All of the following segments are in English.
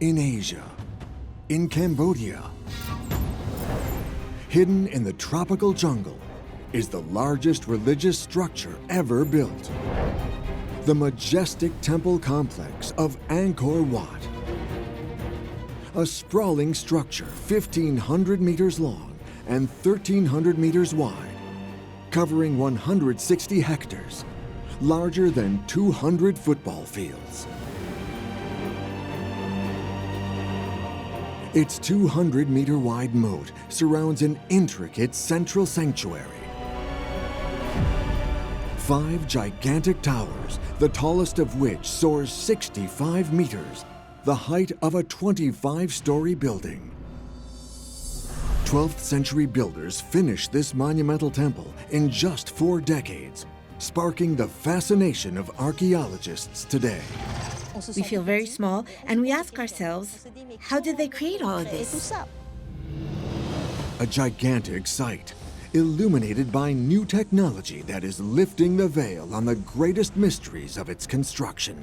In Asia, in Cambodia, hidden in the tropical jungle, is the largest religious structure ever built. The majestic temple complex of Angkor Wat. A sprawling structure 1,500 meters long and 1,300 meters wide, covering 160 hectares, larger than 200 football fields. Its 200-meter wide moat surrounds an intricate central sanctuary. 5 gigantic towers, the tallest of which soars 65 meters, the height of a 25-story building. 12th century builders finished this monumental temple in just 4 decades, sparking the fascination of archaeologists today. We feel very small, and we ask ourselves, how did they create all of this? A gigantic site, illuminated by new technology that is lifting the veil on the greatest mysteries of its construction.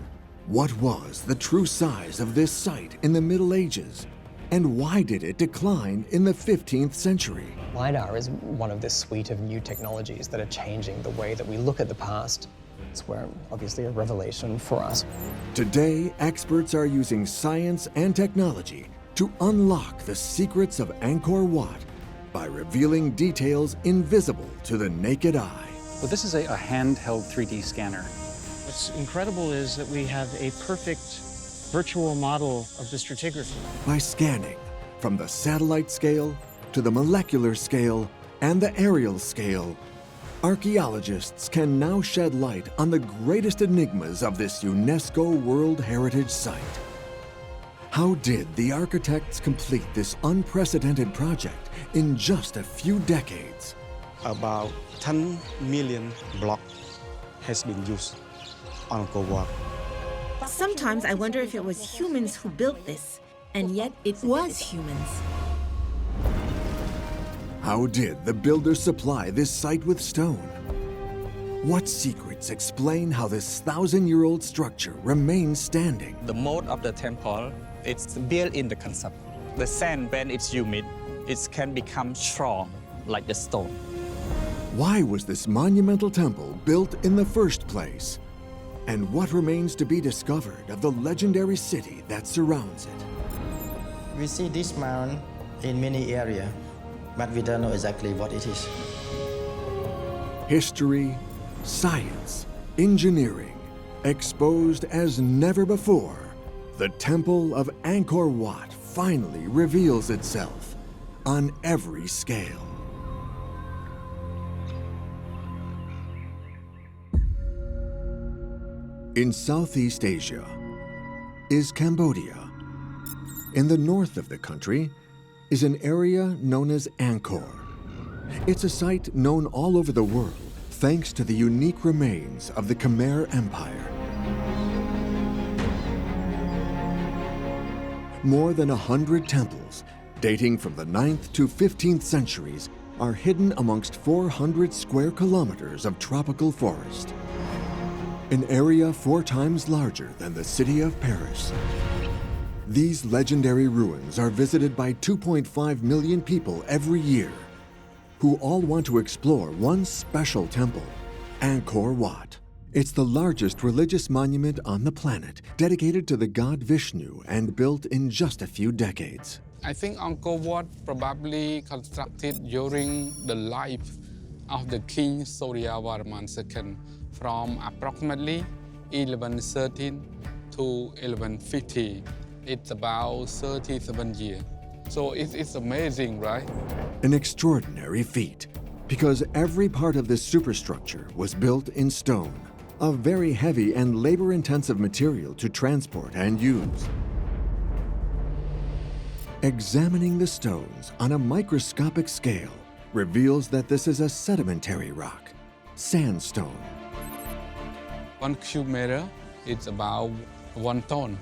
What was the true size of this site in the Middle Ages? And why did it decline in the 15th century? LiDAR is one of this suite of new technologies that are changing the way that we look at the past. It's where, obviously, a revelation for us. Today, experts are using science and technology to unlock the secrets of Angkor Wat by revealing details invisible to the naked eye. Well, this is a handheld 3D scanner. What's incredible is that we have a perfect virtual model of the stratigraphy. By scanning from the satellite scale to the molecular scale and the aerial scale, archaeologists can now shed light on the greatest enigmas of this UNESCO World Heritage Site. How did the architects complete this unprecedented project in just a few decades? About 10 million blocks has been used on Angkor Wat. Sometimes I wonder if it was humans who built this, and yet it was humans. How did the builders supply this site with stone? What secrets explain how this 1,000-year-old structure remains standing? The mold of the temple, it's built in the concept. The sand, when it's humid, it can become strong like the stone. Why was this monumental temple built in the first place? And what remains to be discovered of the legendary city that surrounds it? We see this mound in many areas, but we don't know exactly what it is. History, science, engineering, exposed as never before, the Temple of Angkor Wat finally reveals itself on every scale. In Southeast Asia is Cambodia. In the north of the country is an area known as Angkor. It's a site known all over the world thanks to the unique remains of the Khmer Empire. More than 100 temples, dating from the 9th to 15th centuries, are hidden amongst 400 square kilometers of tropical forest. An area 4 times larger than the city of Paris. These legendary ruins are visited by 2.5 million people every year, who all want to explore one special temple, Angkor Wat. It's the largest religious monument on the planet, dedicated to the god Vishnu and built in just a few decades. I think Angkor Wat probably constructed during the life of the King Suryavarman II, from approximately 1113 to 1150. It's about 37 years. So it's amazing, right? An extraordinary feat, because every part of this superstructure was built in stone, a very heavy and labor-intensive material to transport and use. Examining the stones on a microscopic scale reveals that this is a sedimentary rock, sandstone. 1 cube meter is about 1 ton.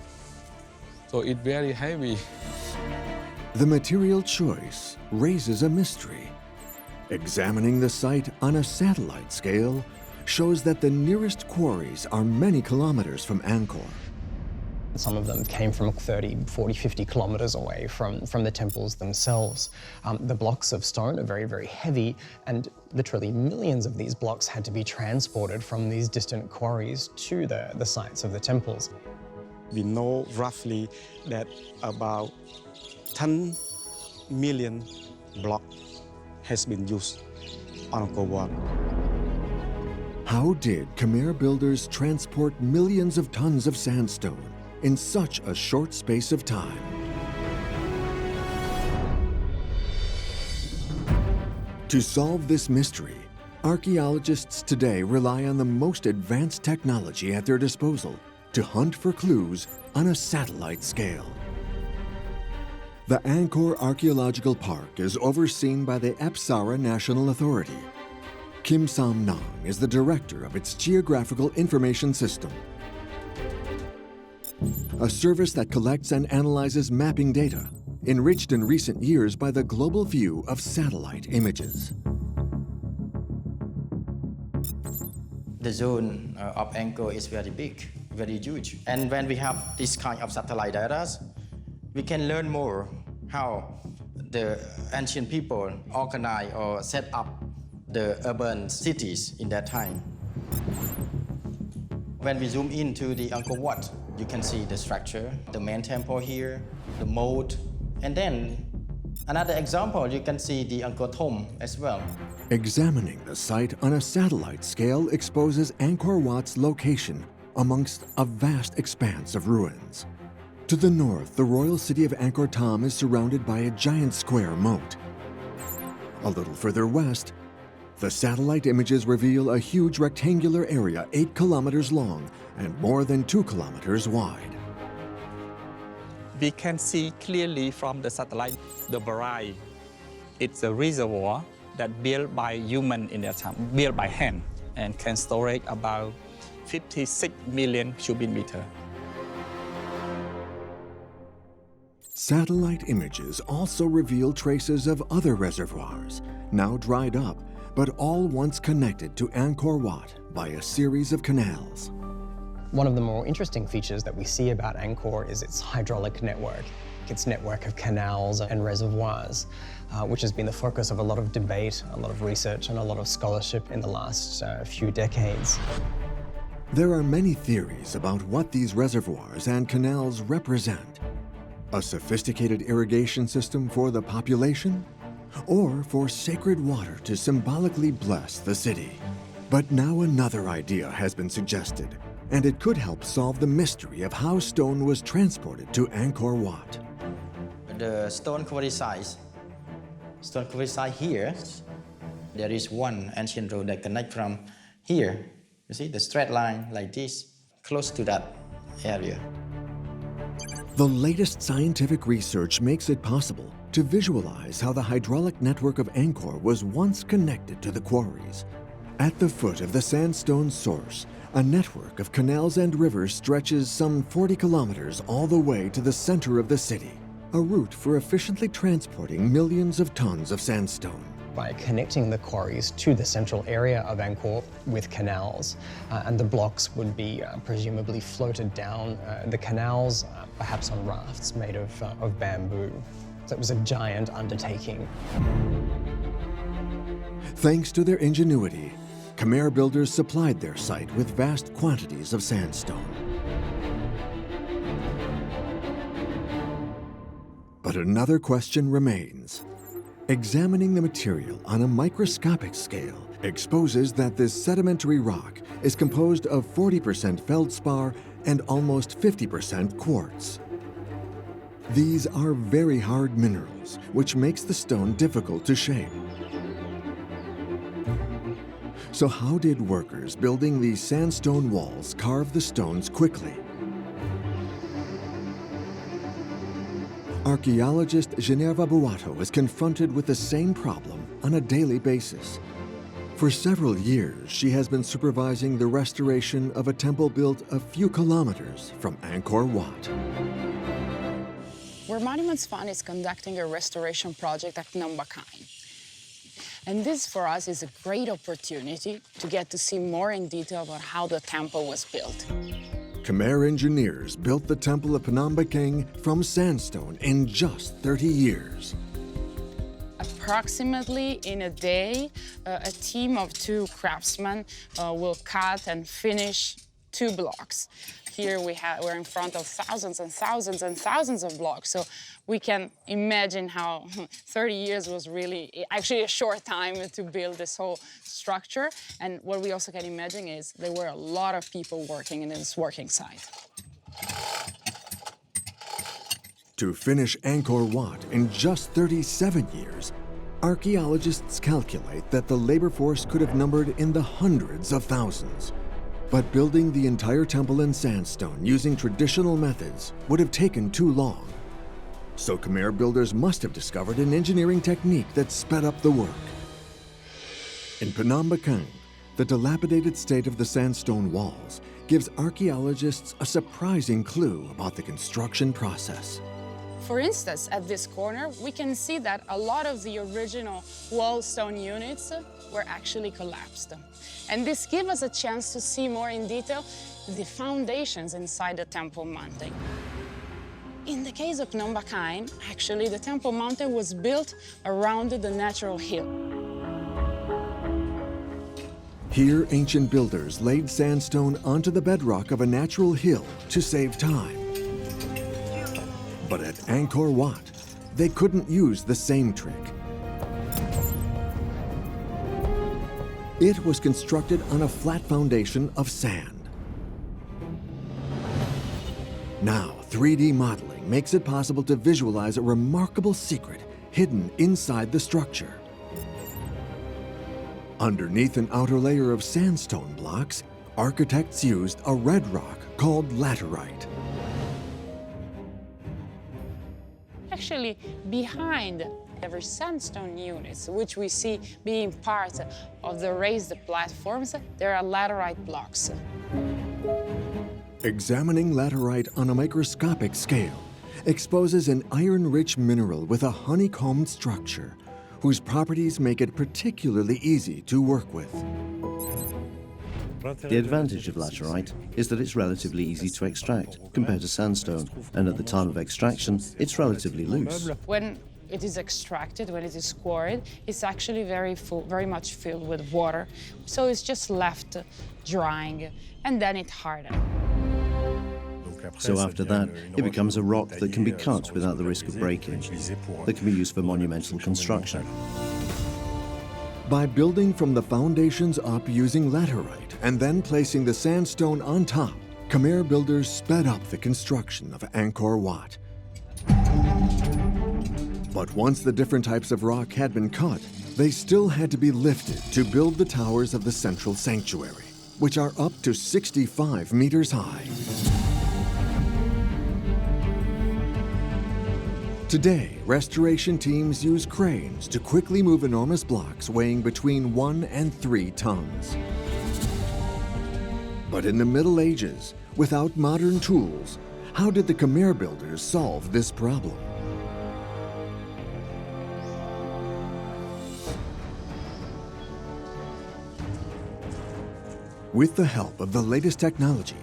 So it's very heavy. The material choice raises a mystery. Examining the site on a satellite scale shows that the nearest quarries are many kilometers from Angkor. Some of them came from 30, 40, 50 kilometers away from the temples themselves. The blocks of stone are very, very heavy, and literally millions of these blocks had to be transported from these distant quarries to the sites of the temples. We know roughly that about 10 million blocks has been used on Angkor Wat. How did Khmer builders transport millions of tons of sandstone in such a short space of time? To solve this mystery, archaeologists today rely on the most advanced technology at their disposal to hunt for clues on a satellite scale. The Angkor Archaeological Park is overseen by the Apsara National Authority. Kim Sam Nang is the director of its Geographical Information System, a service that collects and analyzes mapping data, enriched in recent years by the global view of satellite images. The zone of Angkor is very big, very huge. And when we have this kind of satellite data, we can learn more how the ancient people organize or set up the urban cities in that time. When we zoom into the Angkor Wat, you can see the structure, the main temple here, the moat, and then another example, you can see the Angkor Thom as well. Examining the site on a satellite scale exposes Angkor Wat's location amongst a vast expanse of ruins. To the north, the royal city of Angkor Thom is surrounded by a giant square moat. A little further west, the satellite images reveal a huge rectangular area 8 kilometers long and more than 2 kilometers wide. We can see clearly from the satellite the Barai. It's a reservoir that built by human in their time, built by hand, and can store about 56 million cubic meters. Satellite images also reveal traces of other reservoirs, now dried up, but all once connected to Angkor Wat by a series of canals. One of the more interesting features that we see about Angkor is its hydraulic network, its network of canals and reservoirs, which has been the focus of a lot of debate, a lot of research, and a lot of scholarship in the last few decades. There are many theories about what these reservoirs and canals represent. A sophisticated irrigation system for the population? Or for sacred water to symbolically bless the city? But now another idea has been suggested, and it could help solve the mystery of how stone was transported to Angkor Wat. The stone quarry site here, there is one ancient road that connects from here. You see the straight line like this, close to that area. The latest scientific research makes it possible to visualize how the hydraulic network of Angkor was once connected to the quarries. At the foot of the sandstone source, a network of canals and rivers stretches some 40 kilometers all the way to the center of the city, a route for efficiently transporting millions of tons of sandstone. By connecting the quarries to the central area of Angkor with canals, and the blocks would be presumably floated down the canals, perhaps on rafts made of bamboo. So it was a giant undertaking. Thanks to their ingenuity, Khmer builders supplied their site with vast quantities of sandstone. But another question remains. Examining the material on a microscopic scale exposes that this sedimentary rock is composed of 40% feldspar and almost 50% quartz. These are very hard minerals, which makes the stone difficult to shape. So how did workers building these sandstone walls carve the stones quickly? Archaeologist Ginevra Boato is confronted with the same problem on a daily basis. For several years, she has been supervising the restoration of a temple built a few kilometers from Angkor Wat. Where Monuments Fund is conducting a restoration project at Nambakai. And this, for us, is a great opportunity to get to see more in detail about how the temple was built. Khmer engineers built the Temple of Panambakeng from sandstone in just 30 years. Approximately in a day, a team of 2 craftsmen will cut and finish 2 blocks. Here we're in front of thousands and thousands and thousands of blocks. So we can imagine how 30 years was really actually a short time to build this whole structure. And what we also can imagine is there were a lot of people working in this working site. To finish Angkor Wat in just 37 years, archaeologists calculate that the labor force could have numbered in the hundreds of thousands. But building the entire temple in sandstone using traditional methods would have taken too long. So Khmer builders must have discovered an engineering technique that sped up the work. In Panambakeng, the dilapidated state of the sandstone walls gives archaeologists a surprising clue about the construction process. For instance, at this corner, we can see that a lot of the original wall stone units were actually collapsed. And this gives us a chance to see more in detail the foundations inside the Temple Mountain. In the case of Phnom Penh, actually, the Temple Mountain was built around the natural hill. Here, ancient builders laid sandstone onto the bedrock of a natural hill to save time. But at Angkor Wat, they couldn't use the same trick. It was constructed on a flat foundation of sand. Now, 3D modeling makes it possible to visualize a remarkable secret hidden inside the structure. Underneath an outer layer of sandstone blocks, architects used a red rock called laterite. Actually, behind every sandstone units, which we see being part of the raised platforms, there are laterite blocks. Examining laterite on a microscopic scale exposes an iron-rich mineral with a honeycombed structure, whose properties make it particularly easy to work with. The advantage of laterite is that it's relatively easy to extract compared to sandstone, and at the time of extraction, it's relatively loose. When it is extracted, when it is quarried, it's actually very much filled with water. So it's just left drying, and then it hardens. So after that, it becomes a rock that can be cut without the risk of breaking, that can be used for monumental construction. By building from the foundations up using laterite and then placing the sandstone on top, Khmer builders sped up the construction of Angkor Wat. But once the different types of rock had been cut, they still had to be lifted to build the towers of the central sanctuary, which are up to 65 meters high. Today, restoration teams use cranes to quickly move enormous blocks weighing between 1 and 3 tons. But in the Middle Ages, without modern tools, how did the Khmer builders solve this problem? With the help of the latest technology,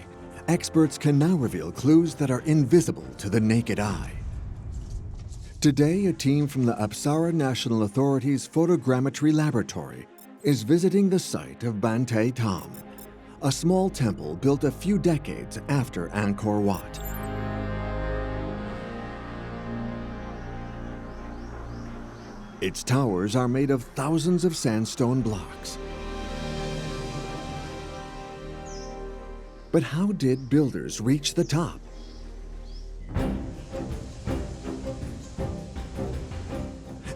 experts can now reveal clues that are invisible to the naked eye. Today, a team from the Apsara National Authority's Photogrammetry Laboratory is visiting the site of Bantay Tam, a small temple built a few decades after Angkor Wat. Its towers are made of thousands of sandstone blocks. But how did builders reach the top?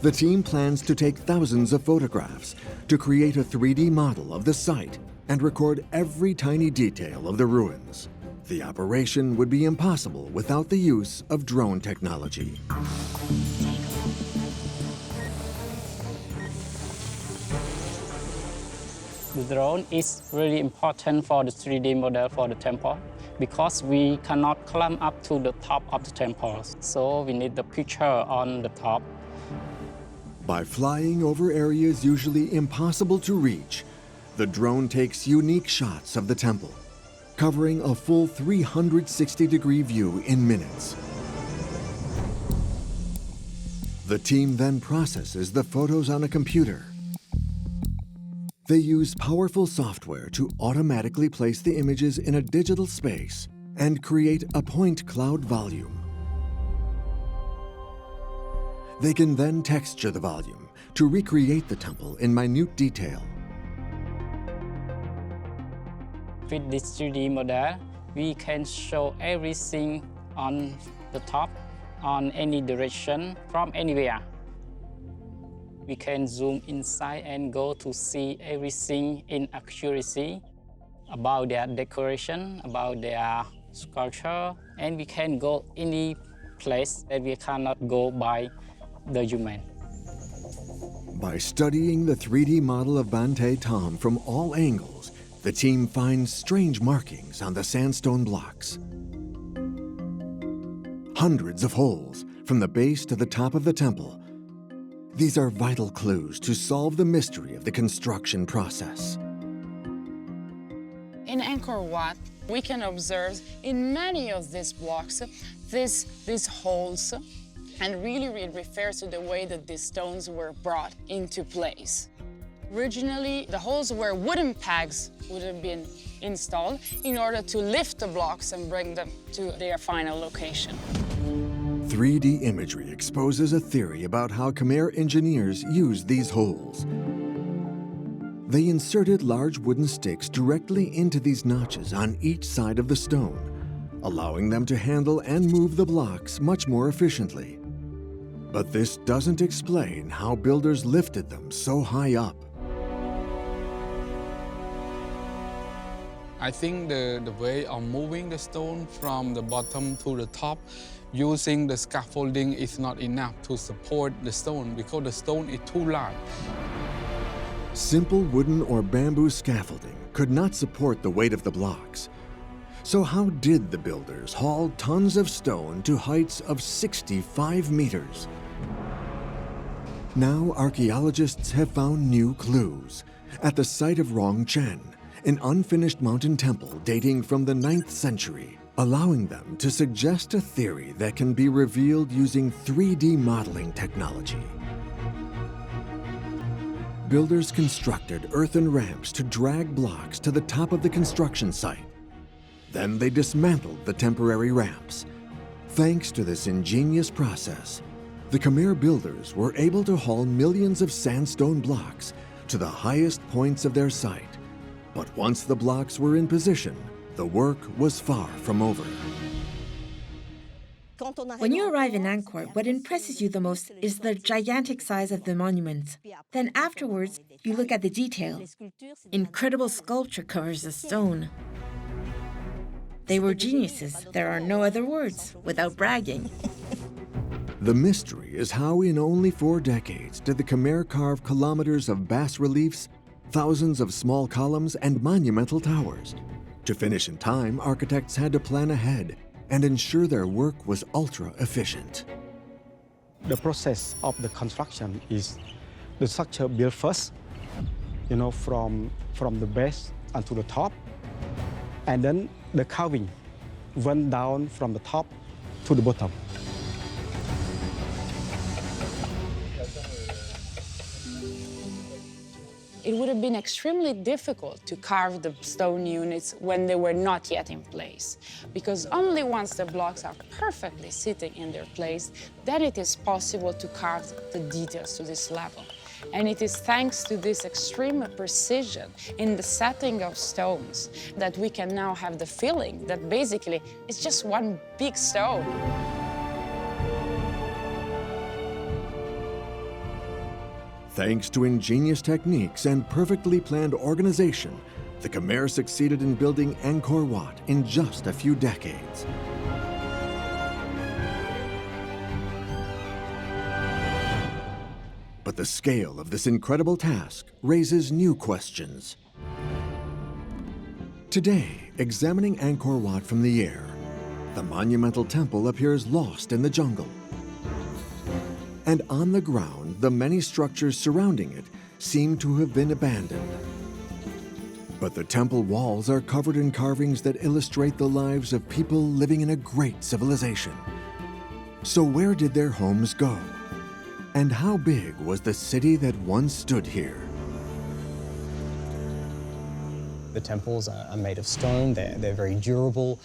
The team plans to take thousands of photographs to create a 3D model of the site and record every tiny detail of the ruins. The operation would be impossible without the use of drone technology. The drone is really important for the 3D model for the temple because we cannot climb up to the top of the temple. So we need the picture on the top. By flying over areas usually impossible to reach, the drone takes unique shots of the temple. covering a full 360-degree view in minutes. The team then processes the photos on a computer. They use powerful software to automatically place the images in a digital space and create a point cloud volume. They can then texture the volume to recreate the temple in minute detail. With this 3D model, we can show everything on the top, on any direction, from anywhere. We can zoom inside and go to see everything in accuracy about their decoration, about their sculpture, and we can go any place that we cannot go by the human. By studying the 3D model of Bante Tom from all angles, the team finds strange markings on the sandstone blocks. Hundreds of holes from the base to the top of the temple. These are vital clues to solve the mystery of the construction process. In Angkor Wat, we can observe in many of these blocks these holes, and really it refers to the way that these stones were brought into place. Originally, the holes where wooden pegs would have been installed in order to lift the blocks and bring them to their final location. 3D imagery exposes a theory about how Khmer engineers used these holes. They inserted large wooden sticks directly into these notches on each side of the stone, allowing them to handle and move the blocks much more efficiently. But this doesn't explain how builders lifted them so high up. I think the way of moving the stone from the bottom to the top using the scaffolding is not enough to support the stone because the stone is too large. Simple wooden or bamboo scaffolding could not support the weight of the blocks. So how did the builders haul tons of stone to heights of 65 meters? Now archaeologists have found new clues at the site of Rong Chen, an unfinished mountain temple dating from the 9th century, allowing them to suggest a theory that can be revealed using 3D modeling technology. Builders constructed earthen ramps to drag blocks to the top of the construction site. Then they dismantled the temporary ramps. Thanks to this ingenious process, the Khmer builders were able to haul millions of sandstone blocks to the highest points of their site. But once the blocks were in position, the work was far from over. When you arrive in Angkor, what impresses you the most is the gigantic size of the monument. Then afterwards, you look at the detail. Incredible sculpture covers the stone. They were geniuses. There are no other words, without bragging. The mystery is how in only 4 decades did the Khmer carve kilometers of bas-reliefs, thousands of small columns, and monumental towers. To finish in time, architects had to plan ahead and ensure their work was ultra-efficient. The process of the construction is the structure built first, from the base onto the top, and then the carving went down from the top to the bottom. It would have been extremely difficult to carve the stone units when they were not yet in place, because only once the blocks are perfectly sitting in their place, then it is possible to carve the details to this level. And it is thanks to this extreme precision in the setting of stones that we can now have the feeling that basically it's just one big stone. Thanks to ingenious techniques and perfectly planned organization, the Khmer succeeded in building Angkor Wat in just a few decades. But the scale of this incredible task raises new questions. Today, examining Angkor Wat from the air, the monumental temple appears lost in the jungle. And on the ground, the many structures surrounding it seem to have been abandoned. But the temple walls are covered in carvings that illustrate the lives of people living in a great civilization. So where did their homes go? And how big was the city that once stood here? The temples are made of stone, they're very durable,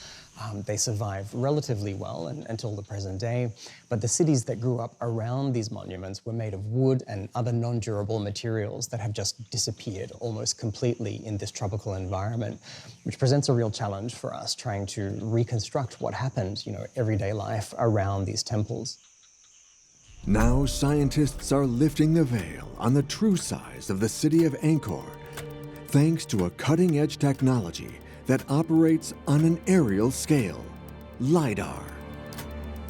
they survive relatively well until the present day, but the cities that grew up around these monuments were made of wood and other non-durable materials that have just disappeared almost completely in this tropical environment, which presents a real challenge for us trying to reconstruct what happened, everyday life around these temples. Now scientists are lifting the veil on the true size of the city of Angkor, thanks to a cutting-edge technology that operates on an aerial scale, LiDAR.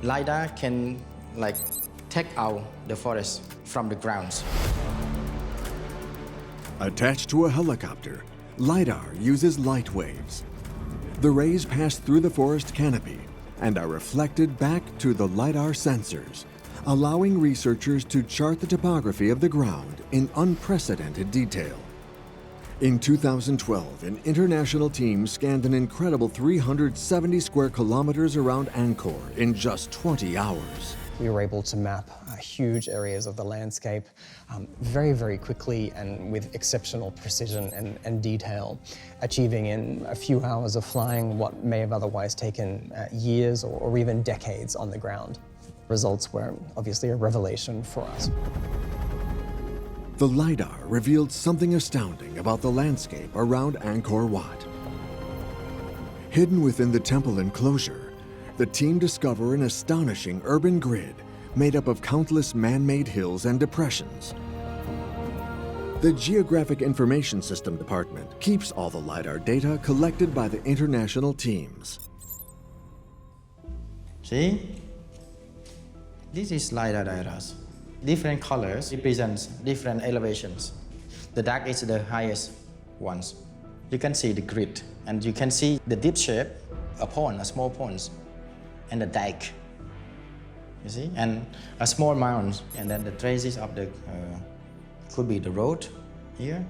LiDAR can take out the forest from the grounds. Attached to a helicopter, LiDAR uses light waves. The rays pass through the forest canopy and are reflected back to the LiDAR sensors, allowing researchers to chart the topography of the ground in unprecedented detail. In 2012, an international team scanned an incredible 370 square kilometers around Angkor in just 20 hours. We were able to map huge areas of the landscape very, very quickly and with exceptional precision and detail, achieving in a few hours of flying what may have otherwise taken years or even decades on the ground. Results were obviously a revelation for us. The LiDAR revealed something astounding about the landscape around Angkor Wat. Hidden within the temple enclosure, the team discovered an astonishing urban grid made up of countless man-made hills and depressions. The Geographic Information System Department keeps all the LiDAR data collected by the international teams. See? This is LiDAR data. Different colors represent different elevations. The dark is the highest ones. You can see the grid, and you can see the deep shape, a pond, a small pond, and a dike. You see, and a small mound, and then the traces of the could be the road here.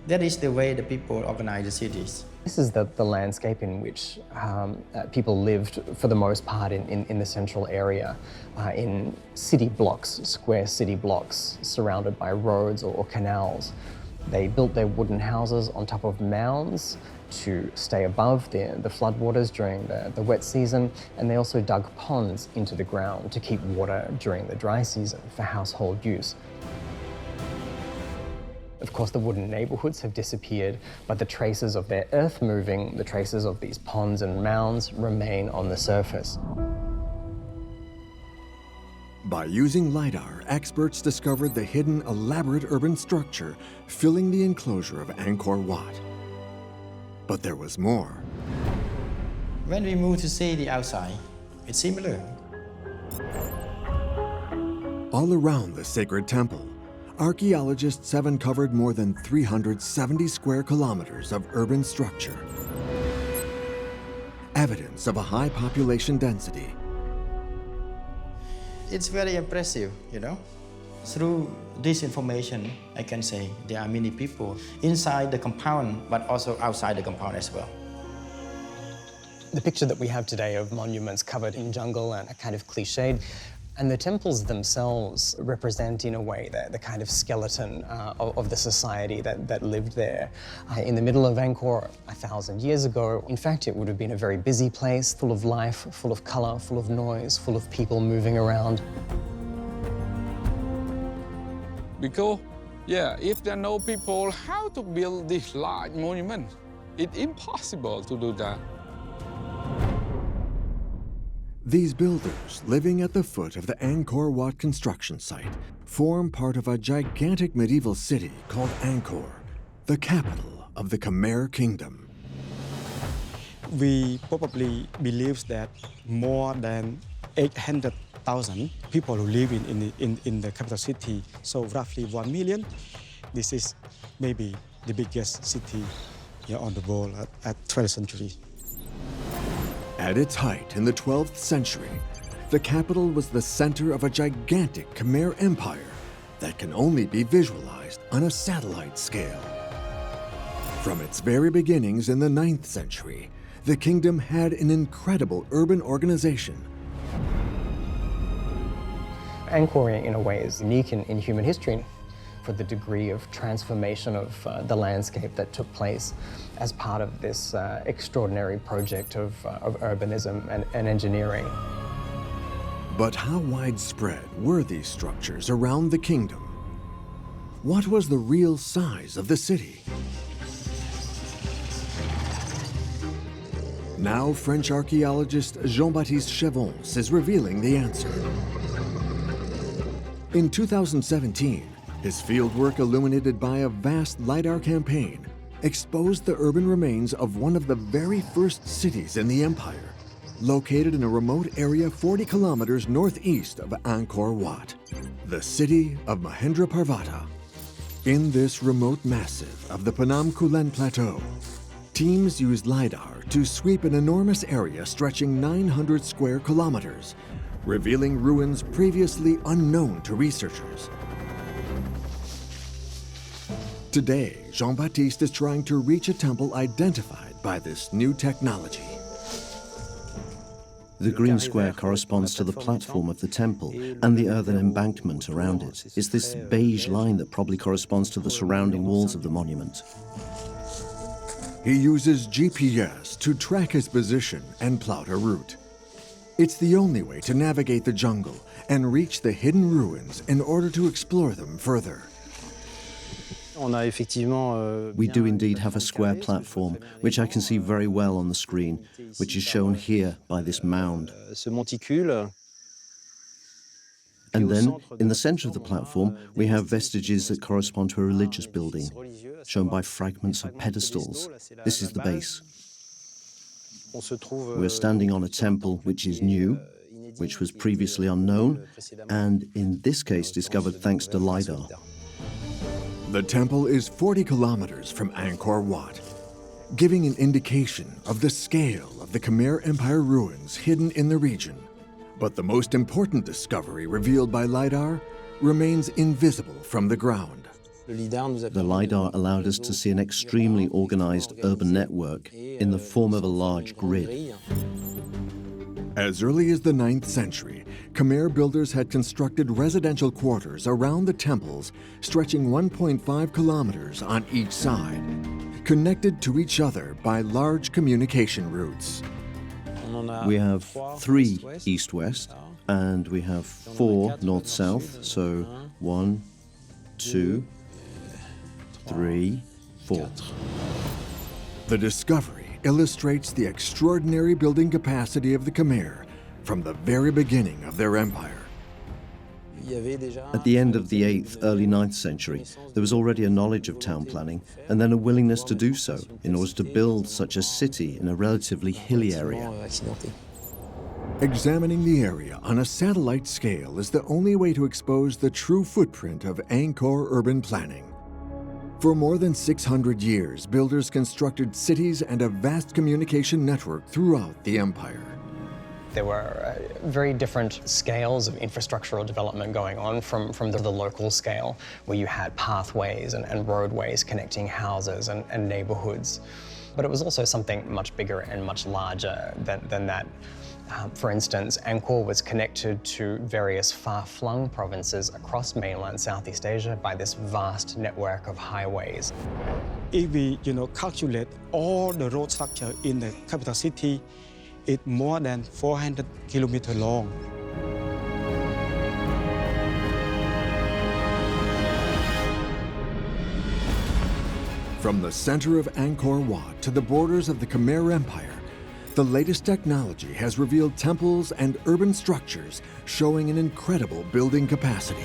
That is the way the people organize the cities. This is the landscape in which people lived for the most part in the central area, in city blocks, square city blocks surrounded by roads or canals. They built their wooden houses on top of mounds to stay above the floodwaters during the wet season, and they also dug ponds into the ground to keep water during the dry season for household use. Of course, the wooden neighborhoods have disappeared, but the traces of their earth moving, the traces of these ponds and mounds remain on the surface. By using LiDAR, experts discovered the hidden, elaborate urban structure filling the enclosure of Angkor Wat. But there was more. When we move to see the outside, it's similar. All around the sacred temple, archaeologists have uncovered more than 370 square kilometers of urban structure. Evidence of a high population density. It's very impressive, Through this information, I can say there are many people inside the compound, but also outside the compound as well. The picture that we have today of monuments covered in jungle and are kind of cliched, and the temples themselves represent, in a way, the kind of skeleton of the society that lived there. In the middle of Angkor 1,000 years ago, in fact, it would have been a very busy place, full of life, full of color, full of noise, full of people moving around. Because, if there are no people, how to build this large monument? It's impossible to do that. These builders, living at the foot of the Angkor Wat construction site, form part of a gigantic medieval city called Angkor, the capital of the Khmer Kingdom. We probably believe that more than 800,000 people who live in the capital city, so roughly 1 million. This is maybe the biggest city on the world at 12th century. At its height in the 12th century, the capital was the center of a gigantic Khmer empire that can only be visualized on a satellite scale. From its very beginnings in the 9th century, the kingdom had an incredible urban organization. Angkor, in a way, is unique in human history for the degree of transformation of the landscape that took place as part of this extraordinary project of urbanism and engineering. But how widespread were these structures around the kingdom? What was the real size of the city? Now French archaeologist Jean-Baptiste Chevons is revealing the answer. In 2017, his fieldwork illuminated by a vast LiDAR campaign exposed the urban remains of one of the very first cities in the empire, located in a remote area 40 kilometers northeast of Angkor Wat, the city of Mahendraparvata. In this remote massif of the Phnom Kulen Plateau, teams used LiDAR to sweep an enormous area stretching 900 square kilometers, revealing ruins previously unknown to researchers. Today, Jean-Baptiste is trying to reach a temple identified by this new technology. The green square corresponds to the platform of the temple, and the earthen embankment around it is this beige line that probably corresponds to the surrounding walls of the monument. He uses GPS to track his position and plot a route. It's the only way to navigate the jungle and reach the hidden ruins in order to explore them further. We do indeed have a square platform, which I can see very well on the screen, which is shown here by this mound. And then, in the center of the platform, we have vestiges that correspond to a religious building, shown by fragments of pedestals. This is the base. We're standing on a temple which is new, which was previously unknown, and in this case discovered thanks to LiDAR. The temple is 40 kilometers from Angkor Wat, giving an indication of the scale of the Khmer Empire ruins hidden in the region. But the most important discovery revealed by LiDAR remains invisible from the ground. The LiDAR allowed us to see an extremely organized urban network in the form of a large grid. As early as the 9th century, Khmer builders had constructed residential quarters around the temples stretching 1.5 kilometers on each side, connected to each other by large communication routes. We have 3 east-west, and we have 4 north-south, so 1, 2, 3, 4. The discovery illustrates the extraordinary building capacity of the Khmer from the very beginning of their empire. At the end of the 8th, early 9th century, there was already a knowledge of town planning and then a willingness to do so in order to build such a city in a relatively hilly area. Examining the area on a satellite scale is the only way to expose the true footprint of Angkor urban planning. For more than 600 years, builders constructed cities and a vast communication network throughout the empire. There were very different scales of infrastructural development going on from the local scale, where you had pathways and roadways connecting houses and neighborhoods. But it was also something much bigger and much larger than that. For instance, Angkor was connected to various far-flung provinces across mainland Southeast Asia by this vast network of highways. If we, calculate all the road structure in the capital city, it's more than 400 kilometers long. From the center of Angkor Wat to the borders of the Khmer Empire, the latest technology has revealed temples and urban structures showing an incredible building capacity.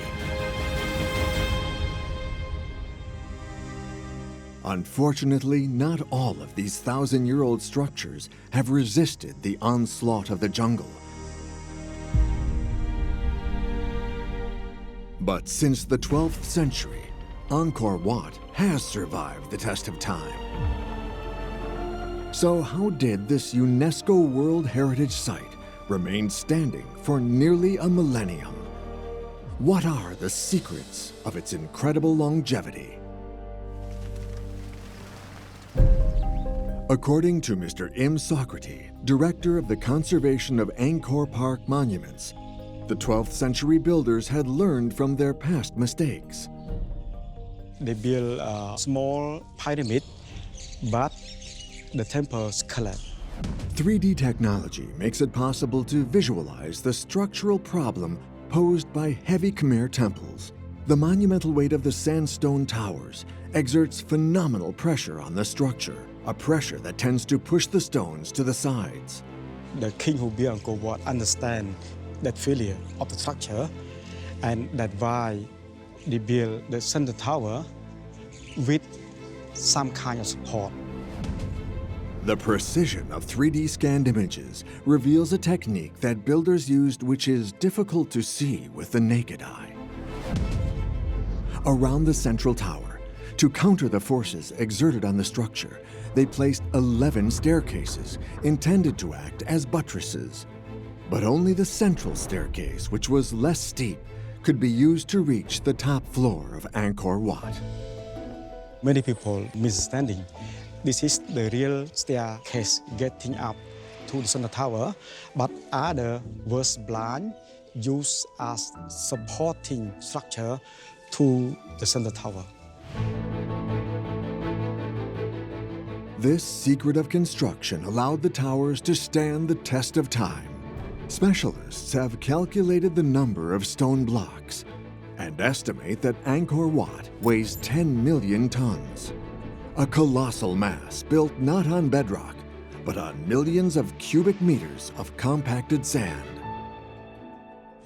Unfortunately, not all of these 1,000-year-old structures have resisted the onslaught of the jungle. But since the 12th century, Angkor Wat has survived the test of time. So how did this UNESCO World Heritage Site remain standing for nearly a millennium? What are the secrets of its incredible longevity? According to Mr. Im Socrates, director of the conservation of Angkor Park monuments, the 12th century builders had learned from their past mistakes. They built a small pyramid, but the temples collapsed. 3D technology makes it possible to visualize the structural problem posed by heavy Khmer temples. The monumental weight of the sandstone towers exerts phenomenal pressure on the structure, a pressure that tends to push the stones to the sides. The king who built Angkor Wat understands that failure of the structure, and that's why they built the center tower with some kind of support. The precision of 3D scanned images reveals a technique that builders used which is difficult to see with the naked eye. Around the central tower, to counter the forces exerted on the structure, they placed 11 staircases intended to act as buttresses. But only the central staircase, which was less steep, could be used to reach the top floor of Angkor Wat. Many people misunderstanding. This is the real staircase getting up to the center tower, but other was blind used as supporting structure to the center tower. This secret of construction allowed the towers to stand the test of time. Specialists have calculated the number of stone blocks and estimate that Angkor Wat weighs 10 million tons. A colossal mass built not on bedrock, but on millions of cubic meters of compacted sand.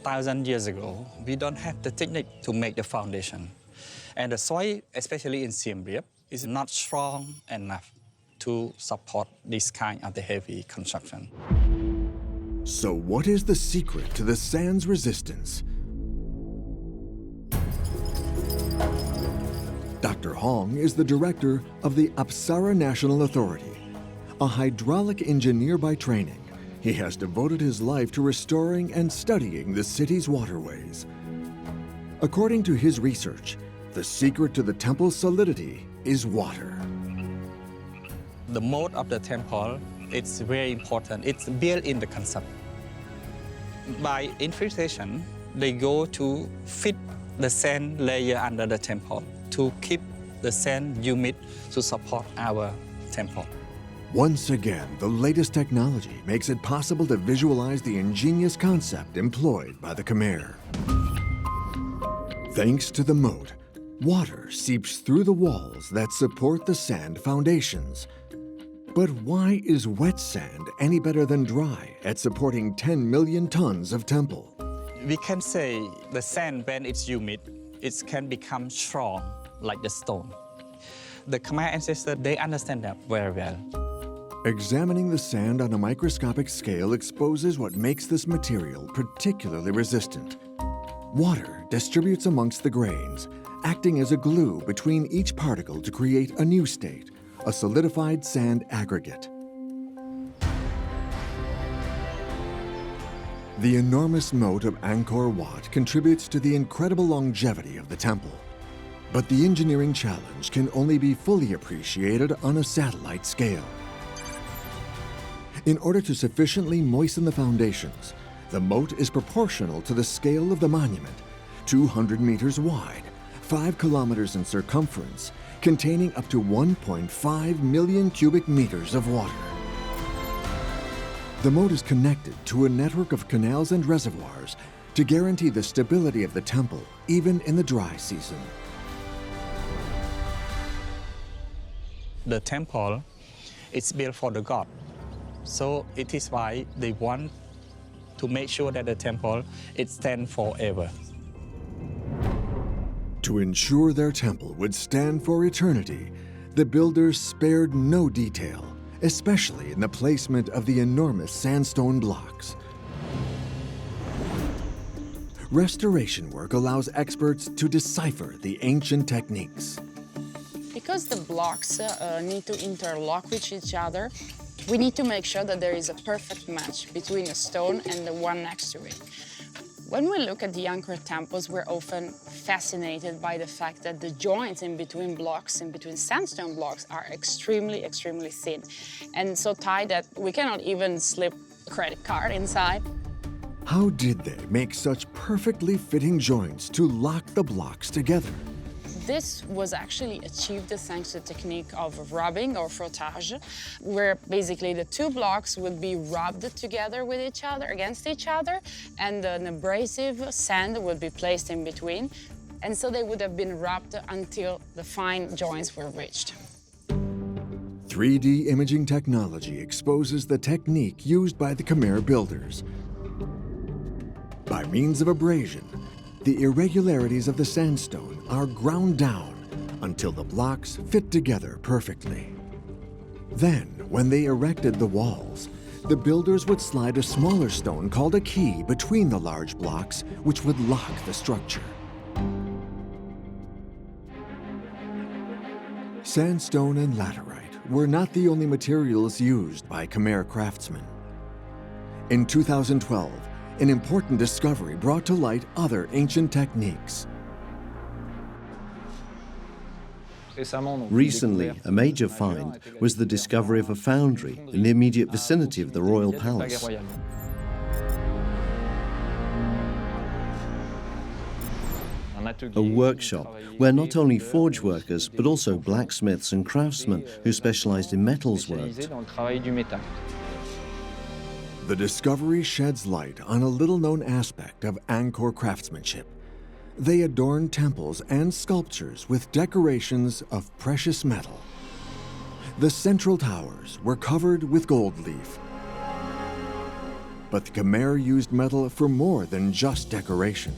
1,000 years ago, we don't have the technique to make the foundation. And the soil, especially in Siem Reap, is not strong enough to support this kind of the heavy construction. So what is the secret to the sand's resistance? Dr. Hong is the director of the Apsara National Authority. A hydraulic engineer by training, he has devoted his life to restoring and studying the city's waterways. According to his research, the secret to the temple's solidity is water. The mode of the temple, it's very important. It's built in the concept. By infiltration, they go to fit the sand layer under the temple to keep the sand humid to support our temple. Once again, the latest technology makes it possible to visualize the ingenious concept employed by the Khmer. Thanks to the moat, water seeps through the walls that support the sand foundations. But why is wet sand any better than dry at supporting 10 million tons of temple? We can say the sand, when it's humid, it can become strong like the stone. The Khmer ancestors, they understand that very well. Examining the sand on a microscopic scale exposes what makes this material particularly resistant. Water distributes amongst the grains, acting as a glue between each particle to create a new state, a solidified sand aggregate. The enormous moat of Angkor Wat contributes to the incredible longevity of the temple. But the engineering challenge can only be fully appreciated on a satellite scale. In order to sufficiently moisten the foundations, the moat is proportional to the scale of the monument, 200 meters wide, 5 kilometers in circumference, containing up to 1.5 million cubic meters of water. The moat is connected to a network of canals and reservoirs to guarantee the stability of the temple even in the dry season. The temple is built for the god. So it is why they want to make sure that the temple it stands forever. To ensure their temple would stand for eternity, the builders spared no detail, especially in the placement of the enormous sandstone blocks. Restoration work allows experts to decipher the ancient techniques. Because the blocks need to interlock with each other, we need to make sure that there is a perfect match between a stone and the one next to it. When we look at the Angkor temples, we're often fascinated by the fact that the joints in between blocks, in between sandstone blocks, are extremely, extremely thin, and so tight that we cannot even slip a credit card inside. How did they make such perfectly fitting joints to lock the blocks together? This was actually achieved thanks to the technique of rubbing or frottage, where basically the two blocks would be rubbed together with each other, against each other, and an abrasive sand would be placed in between. And so they would have been rubbed until the fine joints were reached. 3D imaging technology exposes the technique used by the Khmer builders. By means of abrasion, the irregularities of the sandstone are ground down until the blocks fit together perfectly. Then, when they erected the walls, the builders would slide a smaller stone called a key between the large blocks, which would lock the structure. Sandstone and laterite were not the only materials used by Khmer craftsmen. In 2012, an important discovery brought to light other ancient techniques. Recently, a major find was the discovery of a foundry in the immediate vicinity of the royal palace. A workshop where not only forge workers but also blacksmiths and craftsmen who specialized in metals worked. The discovery sheds light on a little-known aspect of Angkor craftsmanship. They adorn temples and sculptures with decorations of precious metal. The central towers were covered with gold leaf. But the Khmer used metal for more than just decoration.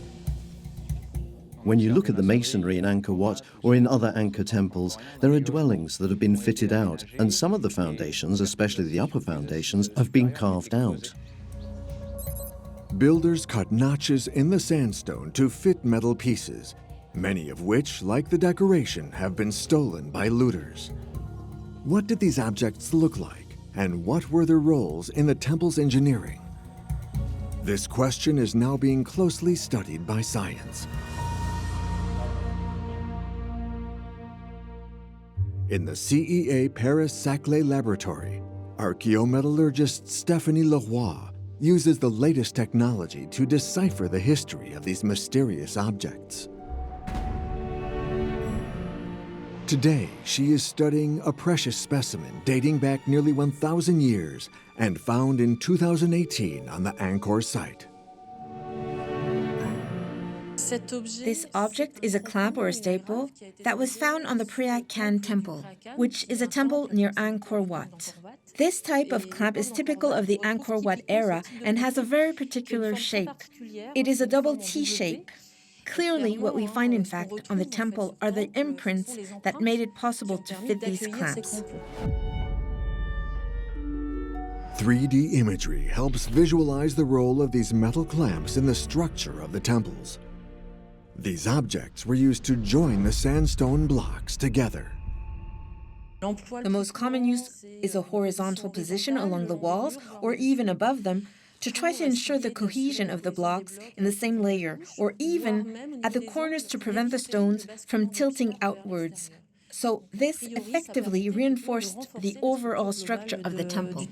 When you look at the masonry in Angkor Wat or in other Angkor temples, there are dwellings that have been fitted out, and some of the foundations, especially the upper foundations, have been carved out. Builders cut notches in the sandstone to fit metal pieces, many of which, like the decoration, have been stolen by looters. What did these objects look like, and what were their roles in the temple's engineering? This question is now being closely studied by science. In the CEA Paris-Saclay laboratory, archaeometallurgist Stephanie Leroy uses the latest technology to decipher the history of these mysterious objects. Today, she is studying a precious specimen dating back nearly 1,000 years and found in 2018 on the Angkor site. This object is a clamp or a staple that was found on the Preah Khan Temple, which is a temple near Angkor Wat. This type of clamp is typical of the Angkor Wat era and has a very particular shape. It is a double T shape. Clearly, what we find, in fact, on the temple are the imprints that made it possible to fit these clamps. 3D imagery helps visualize the role of these metal clamps in the structure of the temples. These objects were used to join the sandstone blocks together. The most common use is a horizontal position along the walls or even above them to try to ensure the cohesion of the blocks in the same layer, or even at the corners to prevent the stones from tilting outwards. So this effectively reinforced the overall structure of the temple.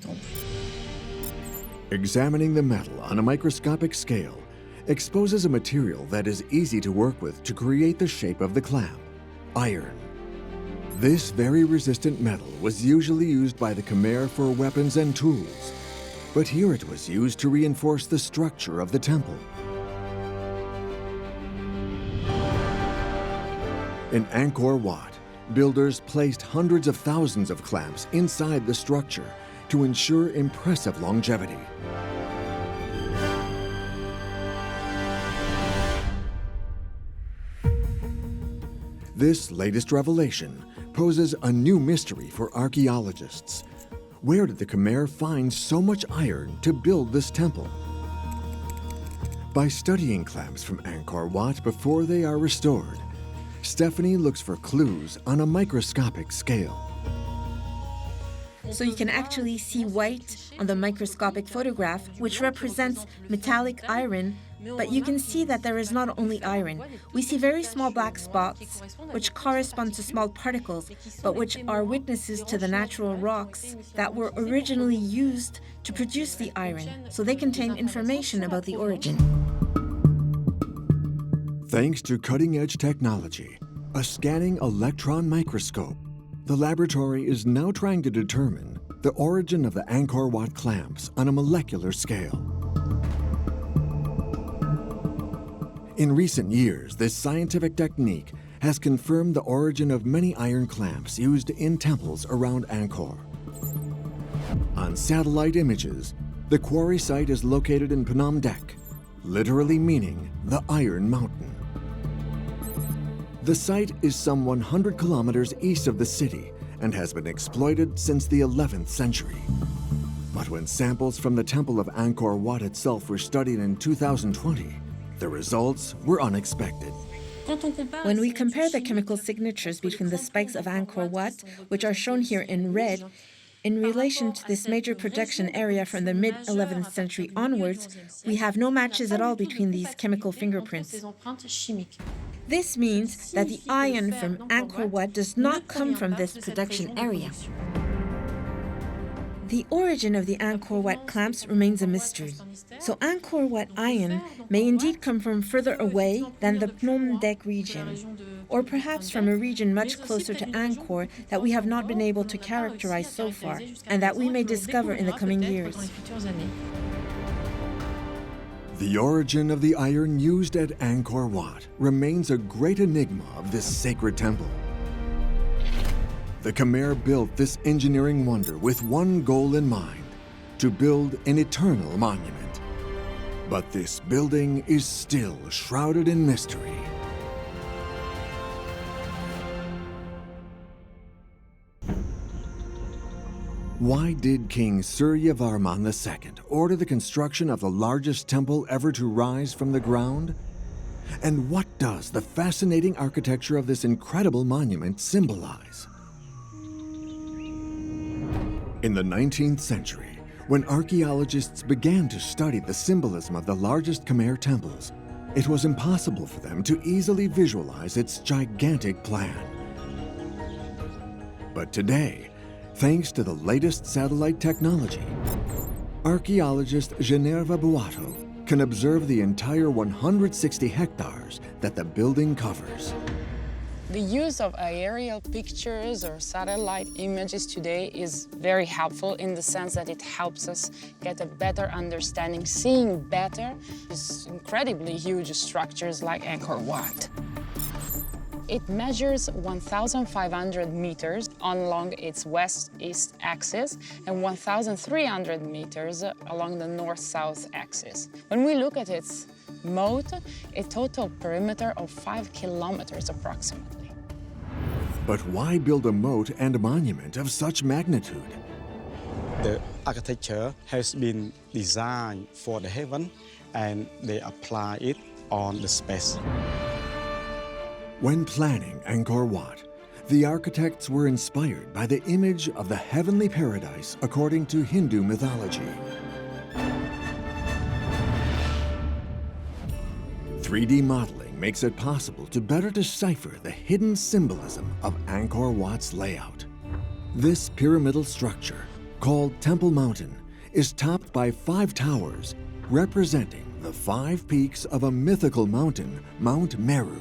Examining the metal on a microscopic scale exposes a material that is easy to work with to create the shape of the clamp: iron. This very resistant metal was usually used by the Khmer for weapons and tools, but here it was used to reinforce the structure of the temple. In Angkor Wat, builders placed hundreds of thousands of clamps inside the structure to ensure impressive longevity. This latest revelation poses a new mystery for archaeologists. Where did the Khmer find so much iron to build this temple? By studying clamps from Angkor Wat before they are restored, Stephanie looks for clues on a microscopic scale. So you can actually see white on the microscopic photograph, which represents metallic iron But you can see that there is not only iron. We see very small black spots, which correspond to small particles, but which are witnesses to the natural rocks that were originally used to produce the iron, so they contain information about the origin. Thanks to cutting-edge technology, a scanning electron microscope, the laboratory is now trying to determine the origin of the Angkor Wat clamps on a molecular scale. In recent years, this scientific technique has confirmed the origin of many iron clamps used in temples around Angkor. On satellite images, the quarry site is located in Phnom Dek, literally meaning the Iron Mountain. The site is some 100 kilometers east of the city and has been exploited since the 11th century. But when samples from the temple of Angkor Wat itself were studied in 2020, the results were unexpected. When we compare the chemical signatures between the spikes of Angkor Wat, which are shown here in red, in relation to this major production area from the mid-11th century onwards, we have no matches at all between these chemical fingerprints. This means that the iron from Angkor Wat does not come from this production area. The origin of the Angkor Wat clamps remains a mystery. So Angkor Wat iron may indeed come from further away than the Phnom Dek region, or perhaps from a region much closer to Angkor that we have not been able to characterize so far, and that we may discover in the coming years. The origin of the iron used at Angkor Wat remains a great enigma of this sacred temple. The Khmer built this engineering wonder with one goal in mind: to build an eternal monument. But this building is still shrouded in mystery. Why did King Suryavarman II order the construction of the largest temple ever to rise from the ground? And what does the fascinating architecture of this incredible monument symbolize? In the 19th century, when archaeologists began to study the symbolism of the largest Khmer temples, it was impossible for them to easily visualize its gigantic plan. But today, thanks to the latest satellite technology, archaeologist Genevieve Boato can observe the entire 160 hectares that the building covers. The use of aerial pictures or satellite images today is very helpful in the sense that it helps us get a better understanding, seeing better these incredibly huge structures like Angkor Wat. It measures 1,500 meters along its west-east axis and 1,300 meters along the north-south axis. When we look at its moat, a total perimeter of 5 kilometers approximately. But why build a moat and a monument of such magnitude? The architecture has been designed for the heaven, and they apply it on the space. When planning Angkor Wat, the architects were inspired by the image of the heavenly paradise according to Hindu mythology. 3D modeling makes it possible to better decipher the hidden symbolism of Angkor Wat's layout. This pyramidal structure, called Temple Mountain, is topped by 5 towers representing the 5 peaks of a mythical mountain, Mount Meru,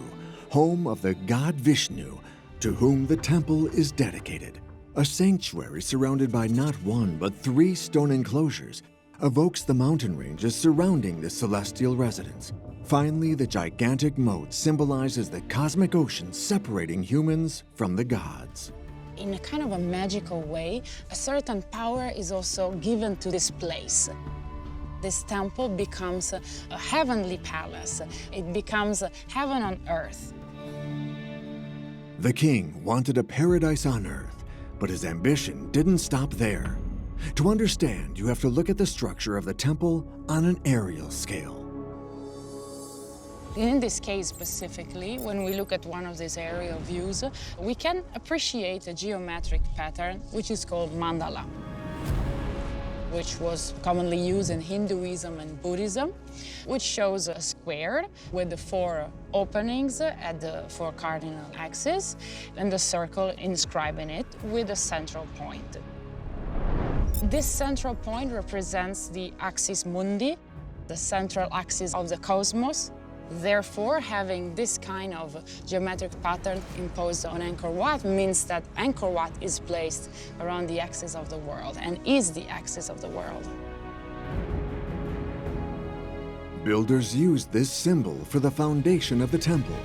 home of the god Vishnu, to whom the temple is dedicated. A sanctuary surrounded by not 1 but 3 stone enclosures evokes the mountain ranges surrounding the celestial residence. Finally, the gigantic moat symbolizes the cosmic ocean separating humans from the gods. In a kind of a magical way, a certain power is also given to this place. This temple becomes a heavenly palace. It becomes heaven on earth. The king wanted a paradise on earth, but his ambition didn't stop there. To understand, you have to look at the structure of the temple on an aerial scale. In this case specifically, when we look at one of these aerial views, we can appreciate a geometric pattern which is called mandala. which was commonly used in Hinduism and Buddhism, which shows a square with the 4 openings at the 4 cardinal axes and the circle inscribed in it with a central point. This central point represents the axis mundi, the central axis of the cosmos. Therefore, having this kind of geometric pattern imposed on Angkor Wat means that Angkor Wat is placed around the axis of the world and is the axis of the world. Builders used this symbol for the foundation of the temple.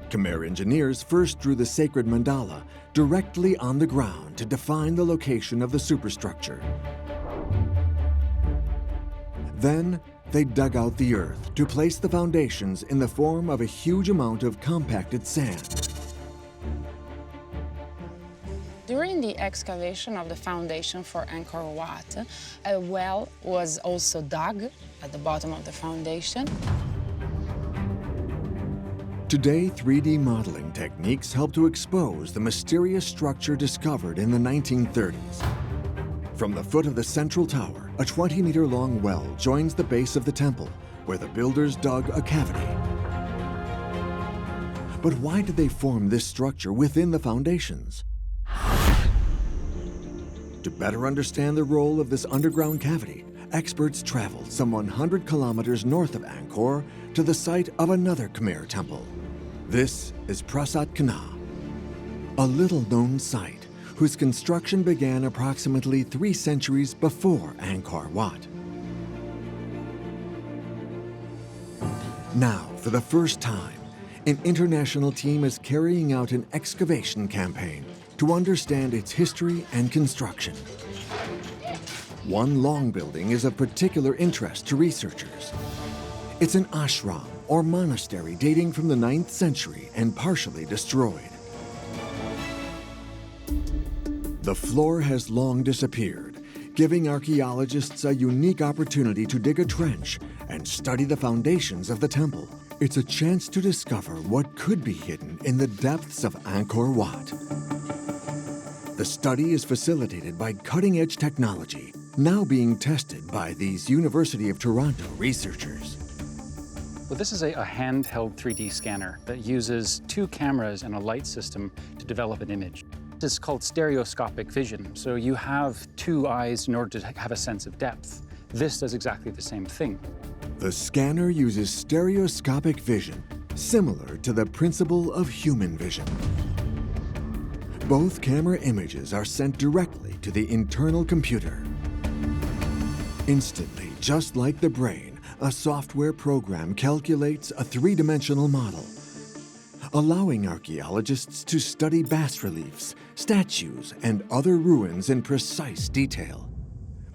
Khmer engineers first drew the sacred mandala directly on the ground to define the location of the superstructure. Then, they dug out the earth to place the foundations in the form of a huge amount of compacted sand. During the excavation of the foundation for Angkor Wat, a well was also dug at the bottom of the foundation. Today, 3D modeling techniques help to expose the mysterious structure discovered in the 1930s. From the foot of the central tower, a 20-meter-long well joins the base of the temple, where the builders dug a cavity. But why did they form this structure within the foundations? To better understand the role of this underground cavity, experts traveled some 100 kilometers north of Angkor to the site of another Khmer temple. This is Prasat Khana, a little-known site whose construction began approximately 3 centuries before Angkor Wat. Now, for the first time, an international team is carrying out an excavation campaign to understand its history and construction. One long building is of particular interest to researchers. It's an ashram, or monastery, dating from the 9th century and partially destroyed. The floor has long disappeared, giving archaeologists a unique opportunity to dig a trench and study the foundations of the temple. It's a chance to discover what could be hidden in the depths of Angkor Wat. The study is facilitated by cutting-edge technology, now being tested by these University of Toronto researchers. Well, this is a handheld 3D scanner that uses 2 cameras and a light system to develop an image. It's called stereoscopic vision, so you have 2 eyes in order to have a sense of depth. This does exactly the same thing. The scanner uses stereoscopic vision, similar to the principle of human vision. Both camera images are sent directly to the internal computer. Instantly, just like the brain, a software program calculates a 3-dimensional model, allowing archaeologists to study bas-reliefs, statues, and other ruins in precise detail.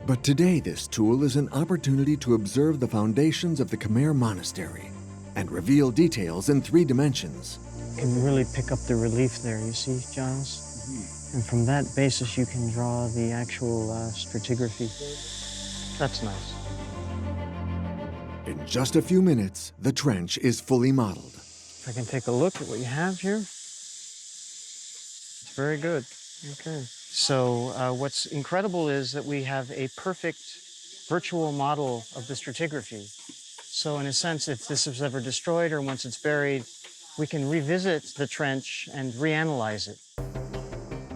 But today, this tool is an opportunity to observe the foundations of the Khmer monastery and reveal details in 3 dimensions. You can really pick up the relief there, you see, Giles? And from that basis, you can draw the actual stratigraphy. That's nice. In just a few minutes, the trench is fully modeled. If I can take a look at what you have here. It's very good. Okay. So what's incredible is that we have a perfect virtual model of the stratigraphy. So in a sense, if this is ever destroyed or once it's buried, we can revisit the trench and reanalyze it.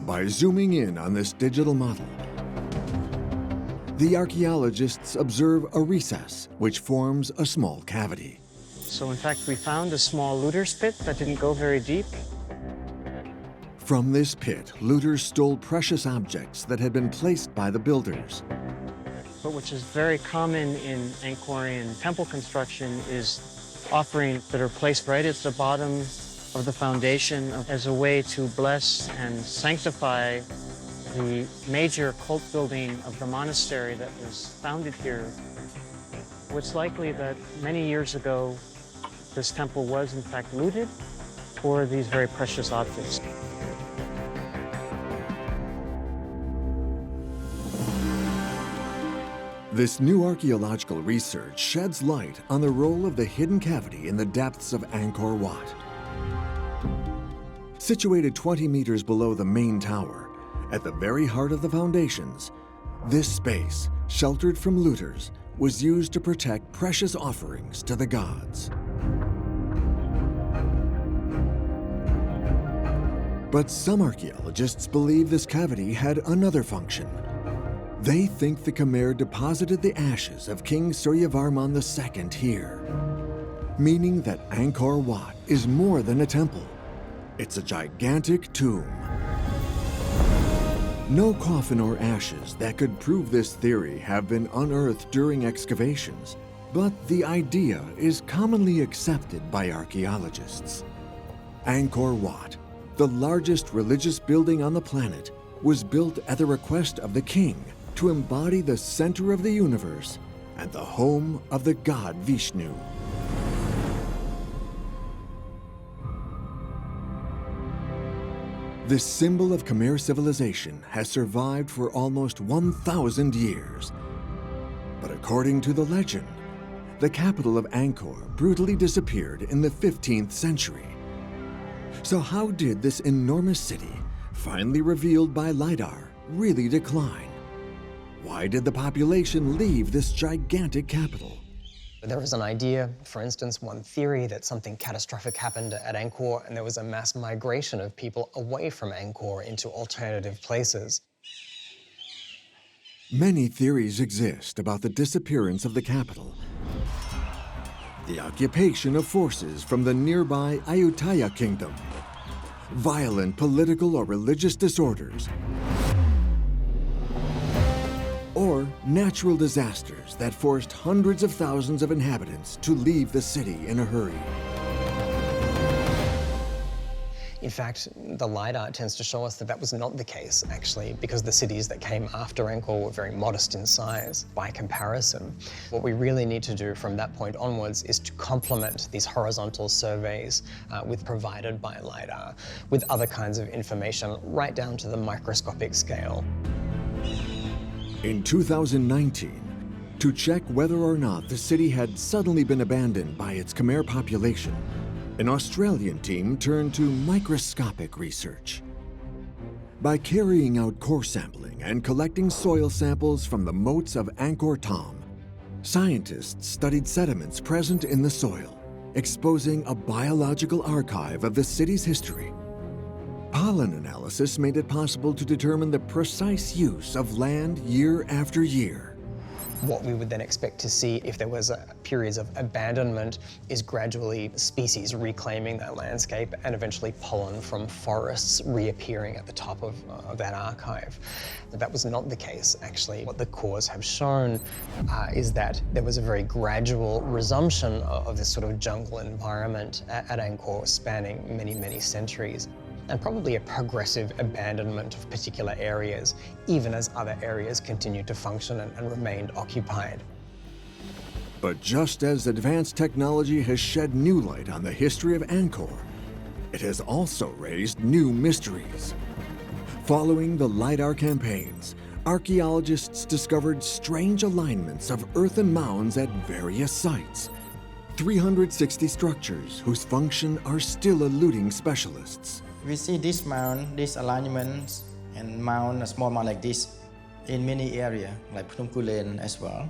By zooming in on this digital model, the archaeologists observe a recess which forms a small cavity. So in fact, we found a small looter's pit that didn't go very deep. From this pit, looters stole precious objects that had been placed by the builders. But which is very common in Angkorian temple construction is offerings that are placed right at the bottom of the foundation as a way to bless and sanctify the major cult building of the monastery that was founded here. It's likely that many years ago, this temple was in fact looted for these very precious objects. This new archaeological research sheds light on the role of the hidden cavity in the depths of Angkor Wat. Situated 20 meters below the main tower, at the very heart of the foundations, this space, sheltered from looters, was used to protect precious offerings to the gods. But some archaeologists believe this cavity had another function. They think the Khmer deposited the ashes of King Suryavarman II here, meaning that Angkor Wat is more than a temple. It's a gigantic tomb. No coffin or ashes that could prove this theory have been unearthed during excavations, but the idea is commonly accepted by archaeologists. Angkor Wat, the largest religious building on the planet, was built at the request of the king to embody the center of the universe and the home of the god Vishnu. This symbol of Khmer civilization has survived for almost 1,000 years. But according to the legend, the capital of Angkor brutally disappeared in the 15th century. So how did this enormous city, finally revealed by LiDAR, really decline? Why did the population leave this gigantic capital? There is an idea, for instance, one theory, that something catastrophic happened at Angkor and there was a mass migration of people away from Angkor into alternative places. Many theories exist about the disappearance of the capital, the occupation of forces from the nearby Ayutthaya kingdom, violent political or religious disorders, or natural disasters that forced hundreds of thousands of inhabitants to leave the city in a hurry. In fact, the LiDAR tends to show us that that was not the case, actually, because the cities that came after Angkor were very modest in size by comparison. What we really need to do from that point onwards is to complement these horizontal surveys provided by LiDAR with other kinds of information right down to the microscopic scale. In 2019, to check whether or not the city had suddenly been abandoned by its Khmer population, an Australian team turned to microscopic research. By carrying out core sampling and collecting soil samples from the moats of Angkor Thom, scientists studied sediments present in the soil, exposing a biological archive of the city's history. Pollen analysis made it possible to determine the precise use of land year after year. What we would then expect to see if there was periods of abandonment is gradually species reclaiming that landscape and eventually pollen from forests reappearing at the top of that archive. That was not the case, actually. What the cores have shown is that there was a very gradual resumption of this sort of jungle environment at Angkor, spanning many, many centuries, and probably a progressive abandonment of particular areas, even as other areas continued to function and remained occupied. But just as advanced technology has shed new light on the history of Angkor, it has also raised new mysteries. Following the LiDAR campaigns, archaeologists discovered strange alignments of earthen mounds at various sites. 360 structures whose function are still eluding specialists. We see this mound, these alignments, and mound, a small mound like this, in many areas, like Phnom Kulen as well.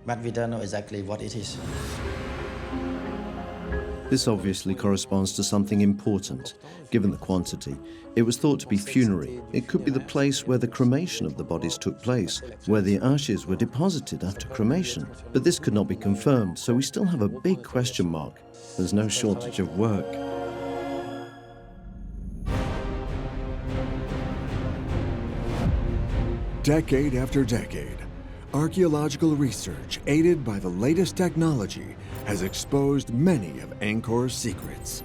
But we don't know exactly what it is. This obviously corresponds to something important. Given the quantity, it was thought to be funerary. It could be the place where the cremation of the bodies took place, where the ashes were deposited after cremation. But this could not be confirmed, so we still have a big question mark. There's no shortage of work. Decade after decade, archaeological research, aided by the latest technology, has exposed many of Angkor's secrets.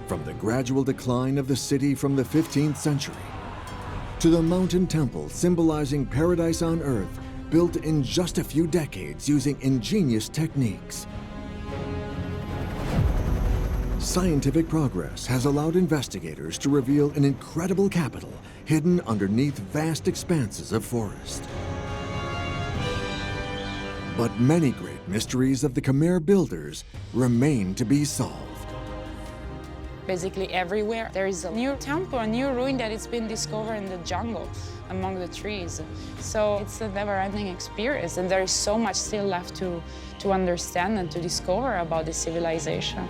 From the gradual decline of the city from the 15th century, to the mountain temple symbolizing paradise on earth, built in just a few decades using ingenious techniques. Scientific progress has allowed investigators to reveal an incredible capital hidden underneath vast expanses of forest. But many great mysteries of the Khmer builders remain to be solved. Basically everywhere there is a new temple, a new ruin that it's been discovered in the jungle, among the trees. So it's a never-ending experience, and there is so much still left to understand and to discover about this civilization.